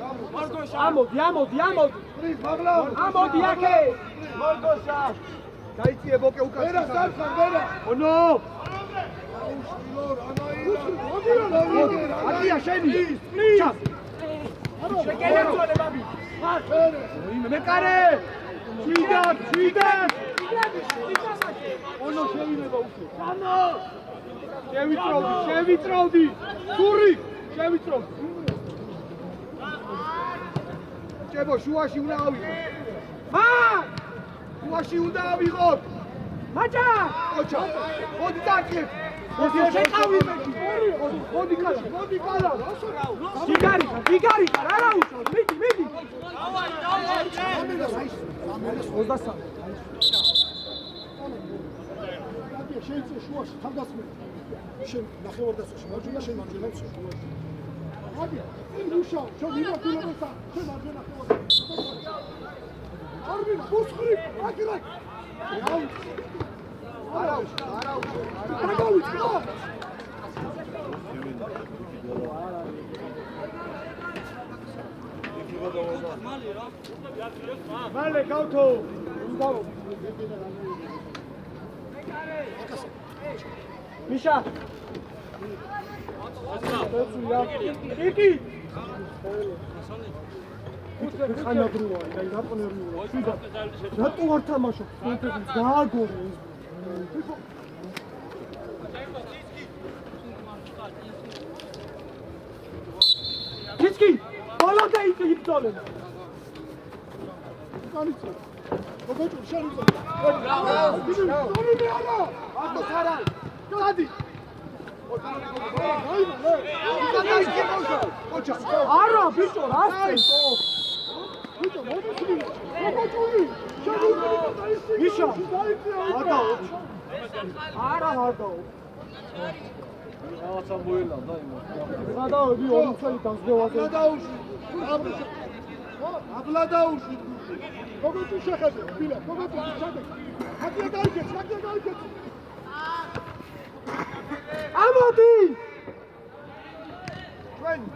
წლი მაღლა. ამოდი აქე. მორგოშა. გაიწიე ბოკე უკან. ვერა სამხარ, ვერა. ონო. აკია შენი. ჩა. შეგენაცვალე ბაბი. მეკარე. შვიდა. ონო შევინება უკვე. ანო. შევიწროვდი. სური, შევიწროვდი. ჭებო, შუაში უნდა ავიღო. შუაში უნდა ავიღოთ. მაჭა! ოჩა, მოდი დაკეთ. მოდი შეყავი მექი. მოდი კალა. გიგარი, არა უშო. მიდი. დავაი. 23. შეიძლება შუაში თავდასხმე. შენ ნახევარდასხმში მარჯვენა, შენ მარჯვენა ვსო. აგია, უშო, შენ იმართულებსა, შენ მარჯვენა ნახევარდასხმი. არბინ, ბუსხრი, აგირა. არა უშო. მალე გავთო. მიშა. იგი. ხანა ბრუა, და რატონერმულა. შვიდა. რატო არ თამაშობ? გააგორე. კიცკი, ბოლოდა იბრძოლენ. განიცო. გოგოჭუ შარიცო. დონი არა. ატო ხარა. გადი. არა, ბიჭო, რა სწო. ბიჭო, მოდი. Миша, გადაო. არა გადაო. რაღაცა მოელა და იმას. გადაოდი ორი წელი გასდევაზე. გადაუშვი. აბლა დაუშვი. როგორ თუ შეხედე, ბილა, როგორ თუ შეხედე. ხატია გაიქეც. ამოდი! ჩვენი.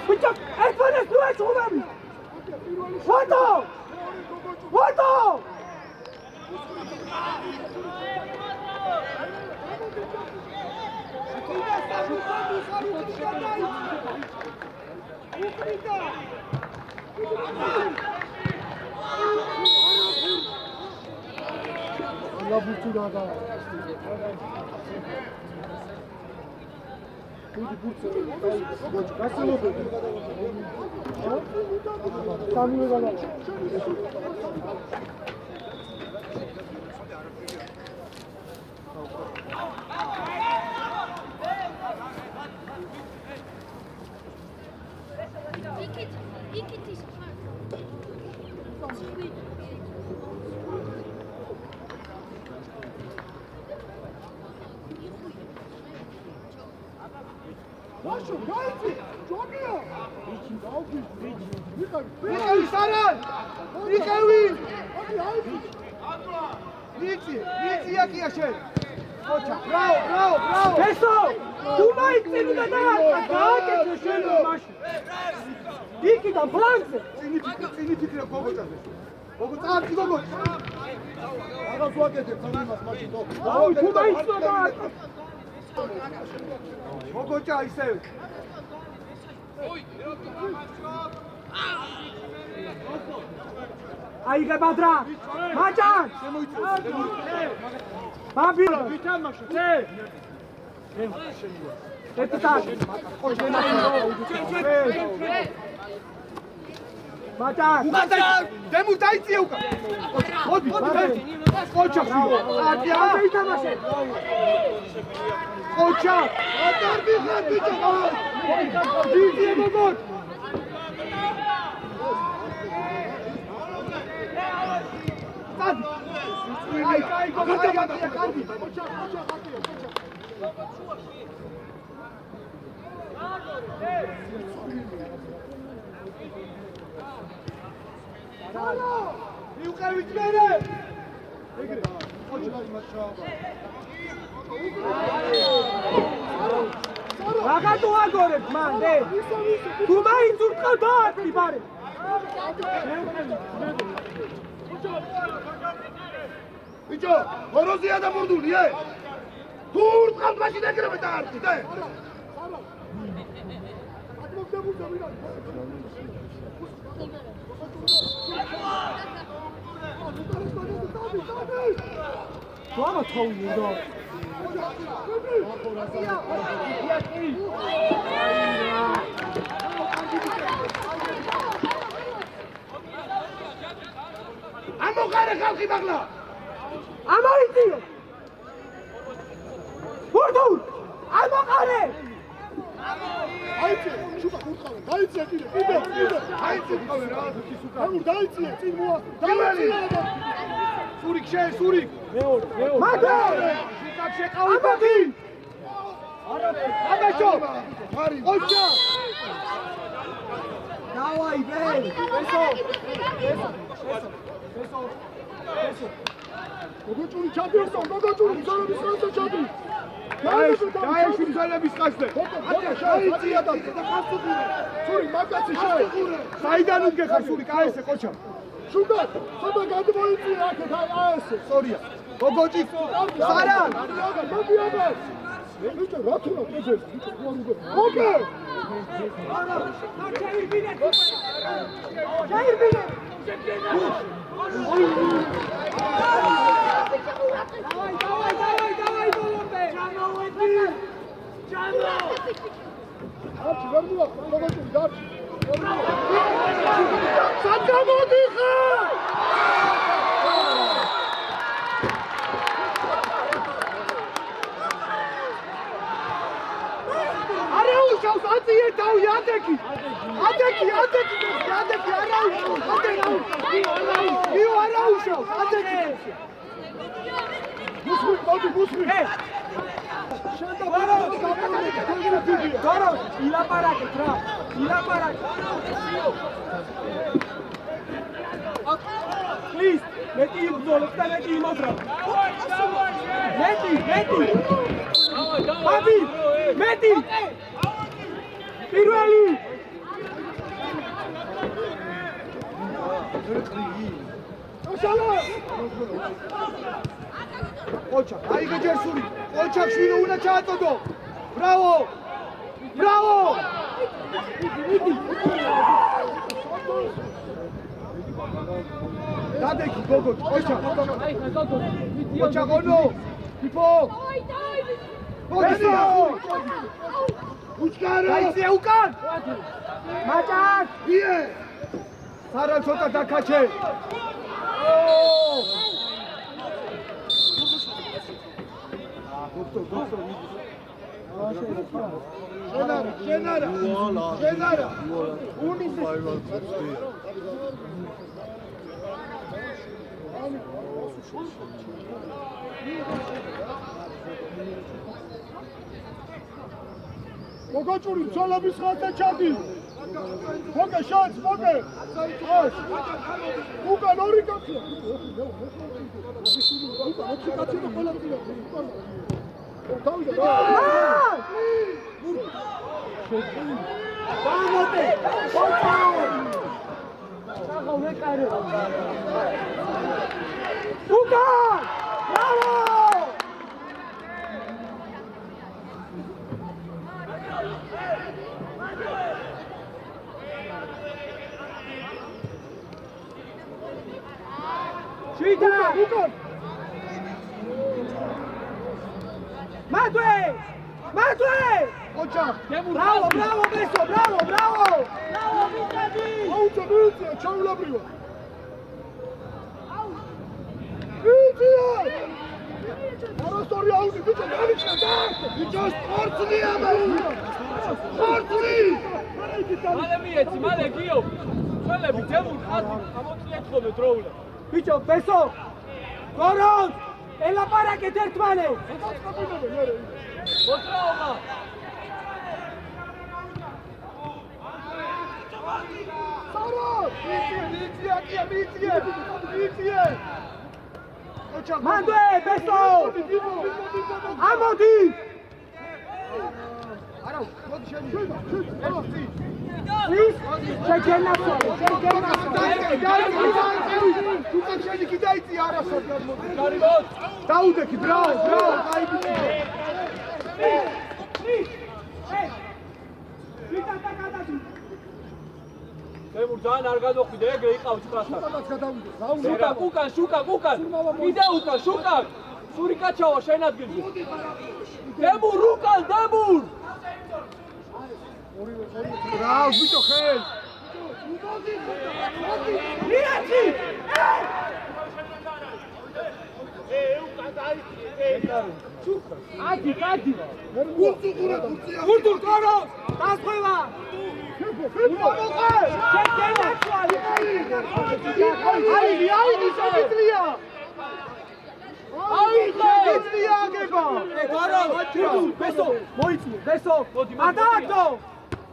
ბიჭო, ერთმანეთს თუ ეცხოვები! ვატო! ლაბუცურადა. Вашу, дайте! Джогия! Михаил Саран! Михаил! Нити, який ще? Браво! Песо! Думай, ты не надо! Как это шено маш? Дики там фланзе! Цените кого-то. Кого-то. Ага, зуакете, цанимас машин. Давай, думай, сюда! მოგოჭა ისევ. აიგება დრა. მაჭან! ბაბი, ვითამაშო, ეტიტან. მაჭან! დემუ დაიწია უკან. მოდი, ყოჩა. აკი აბე ითამაშე. ყოჩა. ატარდი ხარ ბიჭო. დიდი მოგოთ. აი, კარგი. ყოჩა. მიუყევით მერე. ეგრე. ყოჩა იმაშაობა. Raga tu agoreb, man, de. Tu mai insultă dat, pare. ბიჭო, მოროზია და მურდული, ე? თუ ურწყავთ მაშინ ეგრევე დაარჩით, ე? Tu ama tavuk yedi o. ამოყარე ხალხი მაგლა. ამოიწიო. ბურდულ. ამოყარე. აიწე, შუბა ხურყავე, დაიწე კიდე. აიწე ხავე რა, ისუკა. ანუ დაიწე, წინ მოა. დაიწე. სურიკ. მეორე. მათე! შიკაკ შეყავი ბოდი. აბაშო. ოჩა. დავაი, ბე. მოგოჭული ჩადიოსო, ზოლების ხანსა ჩადი. დაეშვი ზოლების ხანსა. დაიწია და ხასუღურე. სური მაგაცი შე. საიდან უგეხარ სური კაესე ყოჩა. შუბა, ხოდა გადმოიწია აქეთ აესე. სორია. მოგოჭი სარან. მოდი აბა. ბიჭო, რა თქმა უნდა, ბიჭო, გუარუგე. ოკე. არა, ჩაირბინე. ჩაირბინე. Давай, Голубе! Джано! Арчи, вернула, погоди, Арчи. Садгамодиха! უშავს აწიე თავი ადექი არა უშავს ადექი მუსმი გორო ილაპარაკეთ რა Please, მეტი იბრძოლოთ და მეტი იმოძრავ. მეტი. ბაბი, მეტი. პირველი. ოჩა, აიგე ჯერსური. ოჩა შვილი უნდა ჩააწოდო. ბრავო. დადექი გოგო, ოჩა. ოჩა გონო. იფო. მოდი. უჩქარო. დაიძე უკან. მაჭაკ. ие. სარა ცოტა დაკაჩე. დოქტორ. შენარა. მოგოჭური მცოლების ხალხი ჩადი. მოგე შანს, მოგე. ას. უკან ორი კაცია. ორი კაცი და ყველა წინა. დამოტე. საღო ვეკარე. უკან! ბრავო! Shida! Ukon! Matue! Ocha! Bravo, Beso, bravo! Bravo, Vitali! Auto, ciao la prima! Vitia! Ora storia auto, bicho, bicho, sportlia, sportli! მალე მიეცი, მალე გიო. წელები ძემურ ხაზი, ამოწიეთ ხოლმე დროულად. Bicho, Beso! Goros! ელაპარაკეთ ერთმანეთს! მოძრაობა! Saro! Mitie! Mandue, Beso! Amodi! Ara, მოდი შენი. შეჯენა თუკან შენი კი დაიწი არასოდეს მოდი. გარიბოთ! დაუდექი, ბრავო, გაიგე. თემურ ძალიან არ გადახვიდე, ეგრე იყავს ხრასთან. სადაც გადავიდე. შუკა, კიდე უკან, შუკა. სური კაჩავა შენ ადგილზე. თემურ, უკან, თემურ. ბრავო, ბიჭო, ხელ. მიაჩი! ადი! გურდურ კორო! დასხვევა! შეჯენა თვალი! აი, შეგიძლია! შეგიძლია აგება! კორო! Beso! მოიწმე, Beso! ადაგდო!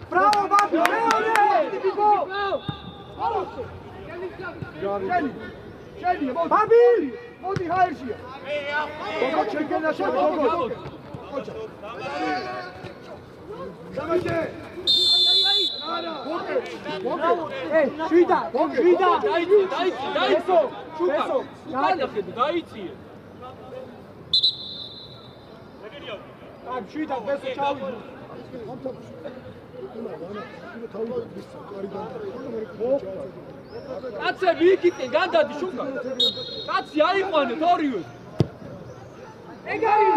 Bravo, babi! მეორე! შენი, მოდი. ბაბი! მოდი ჰაერშია. გოგო, შეგენა შეგო. ოჩა. დამიდე. არა. გოგო. შვიდა! დაიცი! შუკა! უკან ხედი, დაიციე! აი, შვიდა, Beso ჩავიდე! კაცები იქიდან გადადი შუკა. კაცი აიყვანეთ ორივე. ეგარი!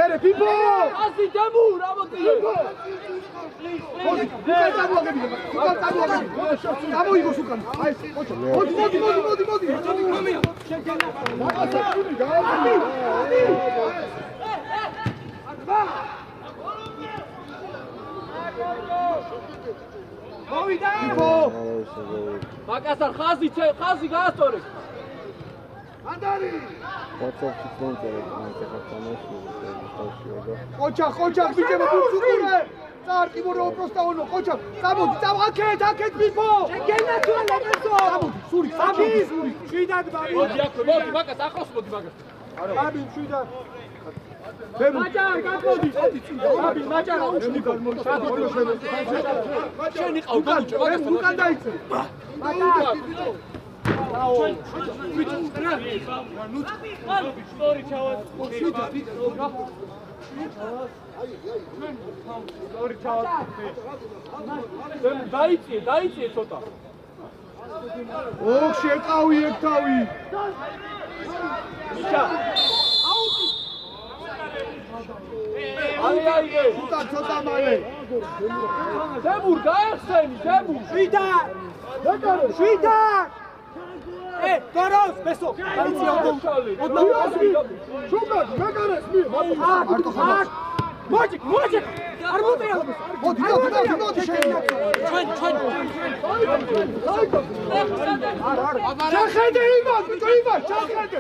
ერე, პიპო! კაცი თემურ, ამოწიე. მოდი, უკან წამოაგებინე. გამოიგოს უკან. აი, ოჩა. მოდი. შეჯენა! დაგასაკუნი, მოვიდა! მაკასარ ხაზი გაასწორე. ანდარი! Qochaq, biçeme buçukure! Sarki voro prosta ono, qochaq! Sabot, aket bipo! შეგენა თუ არა ბესო? Suri, Suri, შვიდად ბაბი. მოდი აქვე, მოდი მაკას ახლოს მოდი მაკას. ბაბი შვიდად. მაჭარ, გაგოდი. ბაბი, მაჭარ. შენ იყავ გამოჩე მაკასთან. უკან დაიწე. მაჭარ. სტორი ჩავად. სტორი ჩავად. დაიწე ცოტა. ოხ შეყავი ეგ თავი. მიშა. აიგე. ცოტა მალე. დემურ გაეხსენი, დემურ. შვიდად. შვიდად. გოროს ბესო. აიცი ოდნავ. შუბად, მეკარეს მი. მოჭი. არ მოდია. მოდი, შენ. შეხედე იმას, შეხედე.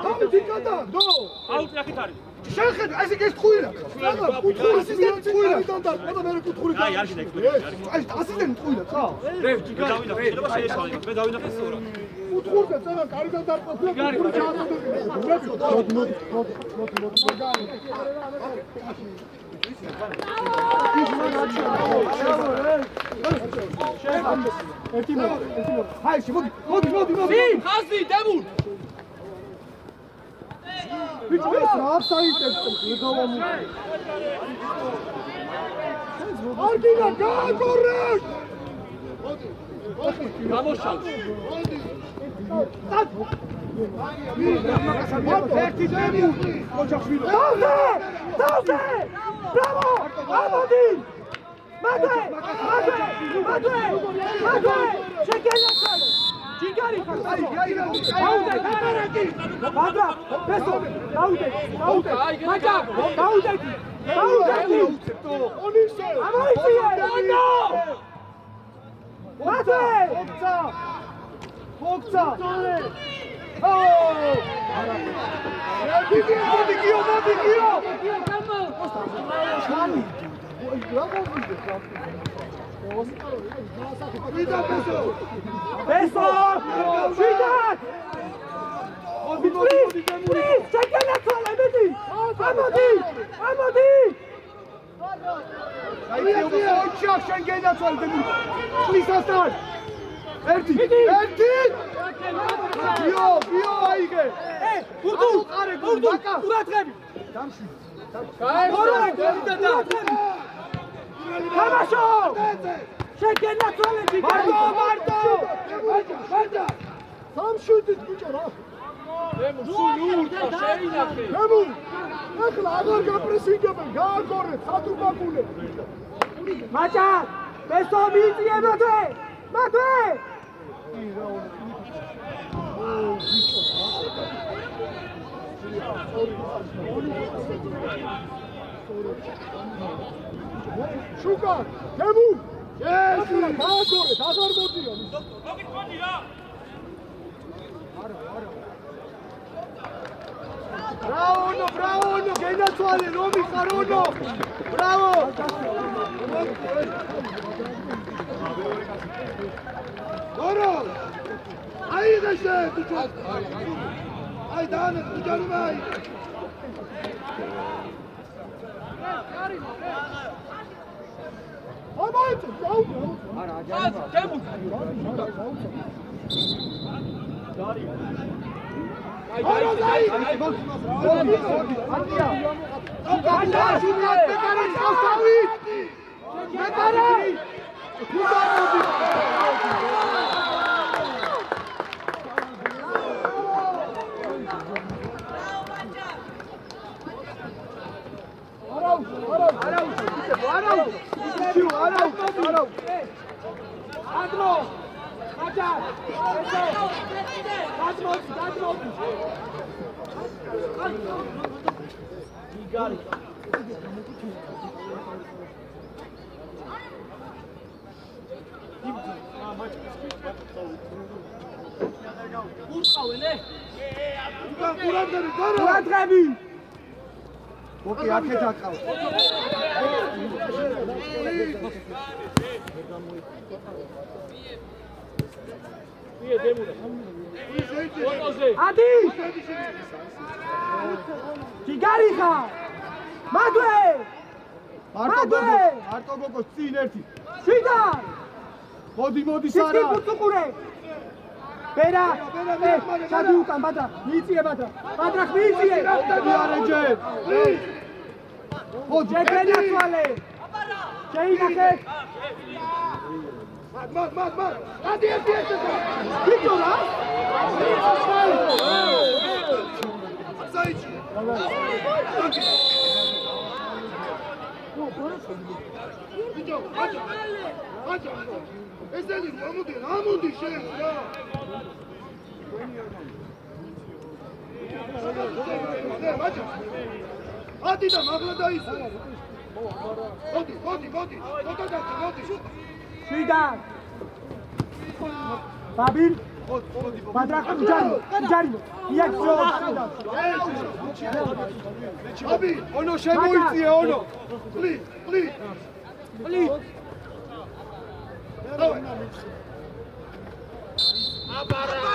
ამით იკადა, ნო. აუტი ახით არის. შეხედე, ეს ის თხუილა. ასისტენტი თხუილა. და მე კუთხური. აი, არ გიდექ. აი, ასისტენტი თხუილა, ხა? მე დავინახე, მე დავინახე სწორად. კუთხურდა წავა, კარგად დარწმუნდა. კუთხური ჩაადო. ერთი მოდი. ჰაიში, მოდი. ხაზი, დემურ. ვიწყეს რა საიტებს მეგავამი. არგინა გააკორე. გამოშალ. ერთი დემი. ოჯახშვილი. დავზე! ბრავო! ამოდი! მადე! შეგელაცვალე! ჯიგარი ხარ! დაუდე, კამერაკი! მადრა, ბესო! დაუდე! მაჭა! დაუდე! ონისე! ამოიწიე! ნო! მადე! ფოქცა! მოდი გიო! ბესო! შვიდად! პლის! შეგელაცვალე, მეტი! ამოდი! ოჩახ შენ გენაცვალე დემი. პლისასთან! ერთი! გიო აიგე! ბურდუ! ყურადღები! თამაშო! შეგენაცვალე, ჯიგარი! მარტო! სამშუთით ბიჭო რა! დემურ სულ ურტყა შეინახე. დემურ! ახლა აღარ გაპრესინგებენ, გააგორეთ, სათუმაკულე! მაჭა! ბესო მიიწიე მადე! შუკა! დემურ! ახლა გააგორეთ, აღარ მოდიან! მოგიყვანი რა. Bravo, გენაცვალე, რომი ხარ, ონო! Bravo! გორო! აიღე შენ, ბიჭო! აი დაანე, ბიჭანი მაი! ამაიცო, დაუდგა! ხაზი, დემურ. არა დაი! ანდია! უკანა შუქა მეკარე წავსავი! მეკარე! ყურადღები ოკი, აქეთ აკავ. ადი ჯიგარიხა მადვე მარტო გოგოს წინ ერთი. შვიდან მოდი სიტკი სარა. ბურთუყურე ბერა ჩადი უკან ბადრა მიიწიე ბადრა მიიწიე იარეჯე. ჯეკრენა თვალე შეინახე მად. ადი ერთი. ბიჭო რა საიჭი. ბიჭო, აჭა. ესენი ამოდი შენ რა. აჭა. ადი და მაღლა დაისო. მოდი. მოდი. შვიდან ბაბილ ბადრახა ჯარი იაქცო აბი, ონო შემოიწიე, ონო. პლი. აბარა